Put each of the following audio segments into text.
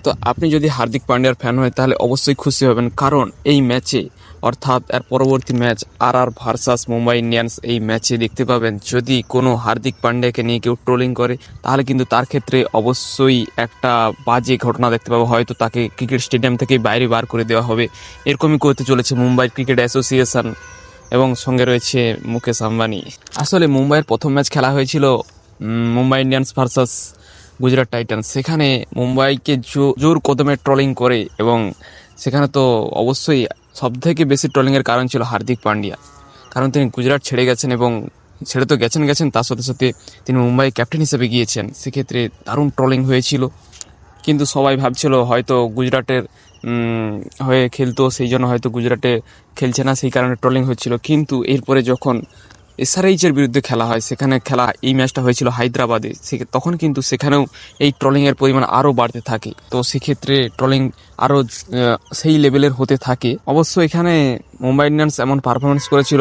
তো আপনি যদি হার্দিক পান্ডিয়ার ফ্যান হয় তাহলে অবশ্যই খুশি হবেন, কারণ এই ম্যাচে অর্থাৎ এর পরবর্তী ম্যাচ আর ভার্সাস মুম্বাই ইন্ডিয়ান্স, এই ম্যাচে দেখতে পাবেন যদি কোনো হার্দিক পান্ডিয়াকে নিয়ে কেউ ট্রোলিং করে তাহলে কিন্তু তার ক্ষেত্রে অবশ্যই একটা বাজে ঘটনা দেখতে পাবো, হয়তো তাকে ক্রিকেট স্টেডিয়াম থেকে বাইরে বার করে দেওয়া হবে। এরকমই করতে চলেছে মুম্বাই ক্রিকেট অ্যাসোসিয়েশন এবং সঙ্গে রয়েছে মুকেশ আম্বানি। আসলে মুম্বাইয়ের প্রথম ম্যাচ খেলা হয়েছিল Mumbai Indians versus Gujarat Titans. সেখানে মুম্বাইকে জোর কদমে ট্রলিং করে এবং সেখানে তো অবশ্যই সবথেকে বেশি ট্রলিংয়ের কারণ ছিল হার্দিক পান্ডিয়া, কারণ তিনি গুজরাট ছেড়ে গেছেন এবং ছেড়ে তো গেছেন তার সাথে সাথে তিনি মুম্বাই ক্যাপ্টেন হিসেবে গিয়েছেন। সেক্ষেত্রে দারুণ ট্রলিং হয়েছিল, কিন্তু সবাই ভাবছিল হয়তো গুজরাটের হয়ে খেলতো, সেই জন্য হয়তো গুজরাটে খেলছে না, সেই কারণে ট্রলিং হচ্ছিল। কিন্তু এরপরে যখন এসআরএইচের বিরুদ্ধে খেলা হয়, সেখানে খেলা এই ম্যাচটা হয়েছিল হায়দ্রাবাদে, তখন কিন্তু সেখানেও এই ট্রলিংয়ের পরিমাণ আরও বাড়তে থাকে। তো সেক্ষেত্রে ট্রলিং আরও সেই লেভেলের হতে থাকে। অবশ্য এখানে মুম্বাই ইন্ডিয়ান্স এমন পারফরমেন্স করেছিল,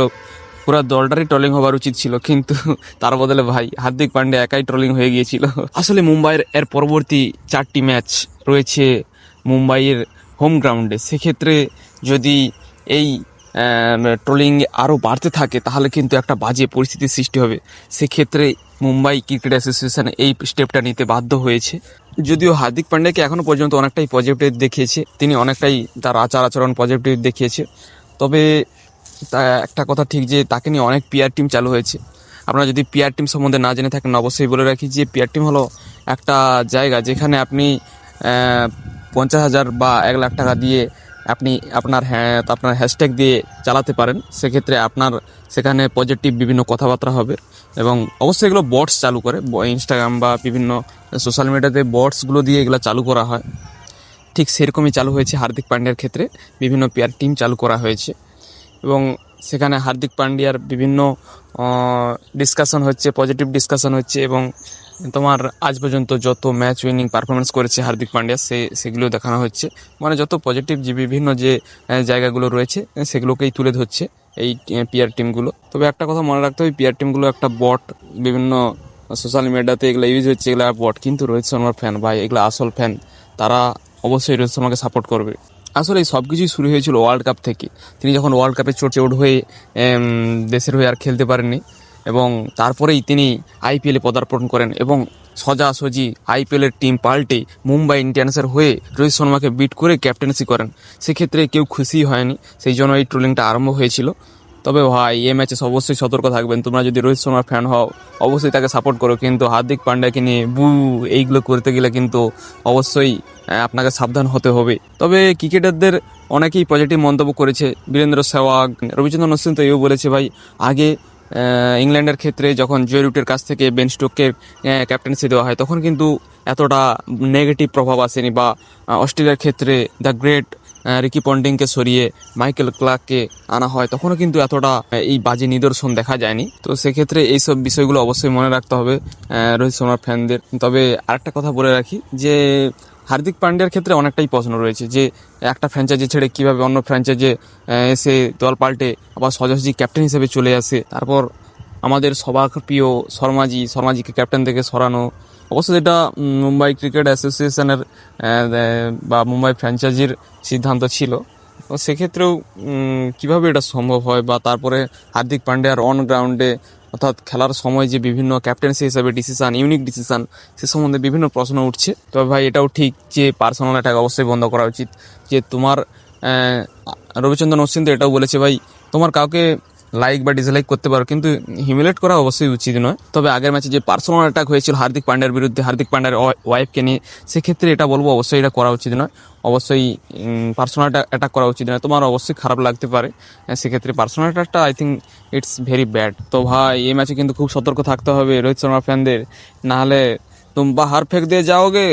পুরো দলটারই ট্রলিং হওয়ার উচিত ছিল, কিন্তু তার বদলে ভাই হার্দিক পান্ডিয়া একাই ট্রলিং হয়ে গিয়েছিল। আসলে মুম্বাইয়ের এর পরবর্তী 4টি ম্যাচ রয়েছে মুম্বাইয়ের হোম গ্রাউন্ডে। সেক্ষেত্রে যদি এই ট্রোলিং আরও বাড়তে থাকে তাহলে কিন্তু একটা বাজে পরিস্থিতির সৃষ্টি হবে। সেক্ষেত্রে মুম্বাই ক্রিকেট অ্যাসোসিয়েশন এই স্টেপটা নিতে বাধ্য হয়েছে। যদিও হার্দিক পান্ডিয়াকে এখনও পর্যন্ত অনেকটাই পজিটিভ দেখিয়েছে, তিনি অনেকটাই তার আচরণ পজিটিভ দেখিয়েছে। তবে তা একটা কথা ঠিক যে তাকে নিয়ে অনেক পিআর টিম চালু হয়েছে। আপনারা যদি পিআর টিম সম্বন্ধে না জেনে থাকেন অবশ্যই বলে রাখি যে পিআর টিম হলো একটা জায়গা যেখানে আপনি 50,000 বা 1 লাখ টাকা দিয়ে আপনি আপনার হ্যাশট্যাগ দিয়ে চালাতে পারেন। সেক্ষেত্রে আপনার সেখানে পজিটিভ বিভিন্ন কথাবার্তা হবে এবং অবশ্যই এগুলো বটস চালু করে, ইনস্টাগ্রাম বা বিভিন্ন সোশ্যাল মিডিয়াতে বটসগুলো দিয়ে এগুলো চালু করা হয়। ঠিক সেরকমই চালু হয়েছে হার্দিক পান্ডিয়ার ক্ষেত্রে, বিভিন্ন পিআর টিম চালু করা হয়েছে এবং সেখানে হার্দিক পান্ডিয়ার বিভিন্ন ডিসকাশন হচ্ছে, পজিটিভ ডিসকাশন হচ্ছে এবং তোমার আজ পর্যন্ত যত ম্যাচ উইনিং পারফরমেন্স করেছে হার্দিক পান্ডিয়া সেগুলো দেখানো হচ্ছে। মানে যত পজিটিভ যে বিভিন্ন যে জায়গাগুলো রয়েছে সেগুলোকেই তুলে ধরছে এই পিআর টিমগুলো। তবে একটা কথা মনে রাখতে হবে, পিআর টিমগুলো একটা বট, বিভিন্ন সোশ্যাল মিডিয়াতে এগুলো ইউজ হচ্ছে, এগুলো বট, কিন্তু রোহিত শর্মার ফ্যান ভাই, এগুলো আসল ফ্যান, তারা অবশ্যই রোহিত শর্মাকে সাপোর্ট করবে। আসলে এই সব কিছুই শুরু হয়েছিল ওয়ার্ল্ড কাপ থেকে। তিনি যখন ওয়ার্ল্ড কাপে চোট হয়ে দেশের হয়ে আর খেলতে পারেননি এবং তারপরেই তিনি আইপিএলে পদার্পণ করেন এবং সোজাসুজি আইপিএলের টিম পাল্টে মুম্বাই ইন্ডিয়ান্সের হয়ে রোহিত শর্মাকে বিট করে ক্যাপ্টেন্সি করেন। সেক্ষেত্রে কেউ খুশি হয়নি, সেই জন্য এই ট্রোলিংটা আরম্ভ হয়েছিল। তবে ভাই এই ম্যাচে অবশ্যই সতর্ক থাকবেন, তোমরা যদি রোহিত শর্মার ফ্যান হও অবশ্যই তাকে সাপোর্ট করো, কিন্তু হার্দিক পান্ডিয়াকে নিয়ে এইগুলো করতে গেলে কিন্তু অবশ্যই আপনাকে সাবধান হতে হবে। তবে ক্রিকেটারদের অনেকেই পজিটিভ মন্তব্য করেছে, বীরেন্দ্র সেহবাগ, রবিচন্দ্রন অশ্বিন তো এও বলেছে ভাই, আগে ইংল্যান্ডের ক্ষেত্রে যখন জো রুটের কাছ থেকে বেন স্টোককে ক্যাপ্টেন্সি দেওয়া হয় তখন কিন্তু এতটা নেগেটিভ প্রভাব আসেনি, বা অস্ট্রেলিয়ার ক্ষেত্রে দ্য গ্রেট রিকি পন্টিংকে সরিয়ে মাইকেল ক্লার্ককে আনা হয় তখনও কিন্তু এতটা এই বাজে নিদর্শন দেখা যায়নি। তো সেক্ষেত্রে এইসব বিষয়গুলো অবশ্যই মনে রাখতে হবে রোহিত শর্মার ফ্যানদের। তবে আরেকটা কথা বলে রাখি যে হার্দিক পান্ডিয়ার ক্ষেত্রে অনেকটাই প্রশ্ন রয়েছে যে একটা ফ্র্যাঞ্চাইজি ছেড়ে কীভাবে অন্য ফ্র্যাঞ্চাইজে এসে দল পাল্টে আবার সোজাসুজি ক্যাপ্টেন হিসেবে চলে আসে। তারপর আমাদের সবার প্রিয় শর্মাজিকে ক্যাপ্টেন থেকে সরানো, অবশ্য যেটা মুম্বাই ক্রিকেট অ্যাসোসিয়েশনের বা মুম্বাই ফ্র্যাঞ্চাইজির সিদ্ধান্ত ছিল। তো সেক্ষেত্রেও কীভাবে এটা সম্ভব হয়, বা তারপরে হার্দিক পান্ডিয়ার অন গ্রাউন্ডে অর্থাৎ খেলার সময় যে বিভিন্ন ক্যাপ্টেন্সি হিসাবে ডিসিশান, ইউনিক ডিসিশান, সে সম্বন্ধে বিভিন্ন প্রশ্ন উঠছে। তবে ভাই এটাও ঠিক যে পার্সোনাল অ্যাটাক অবশ্যই বন্ধ করা উচিত। যে তোমার রবিচন্দ্রন অশ্বিন তো এটাও বলেছে ভাই, তোমার কাউকে লাইক বা ডিসলাইক করতে পারো কিন্তু হিউমিলেট করা অবশ্যই উচিত নয়। তবে আগের ম্যাচে যে পার্সোনাল অ্যাটাক হয়েছিল হার্দিক পান্ডিয়ার বিরুদ্ধে, হার্দিক পান্ডিয়ার ওয়াইফকে নিয়ে, সেক্ষেত্রে এটা বলবো অবশ্যই এটা করা উচিত নয়, অবশ্যই পার্সোনাল অ্যাটাক করা উচিত নয়। তোমার অবশ্যই খারাপ লাগতে পারে, সেক্ষেত্রে পার্সোনাল অ্যাটাকটা I think it's very bad. তো ভাই এই ম্যাচে কিন্তু খুব সতর্ক থাকতে হবে রোহিত শর্মা ফ্যানদের, নাহলে তুম বাহার ফেঁক দিয়ে যাওগে।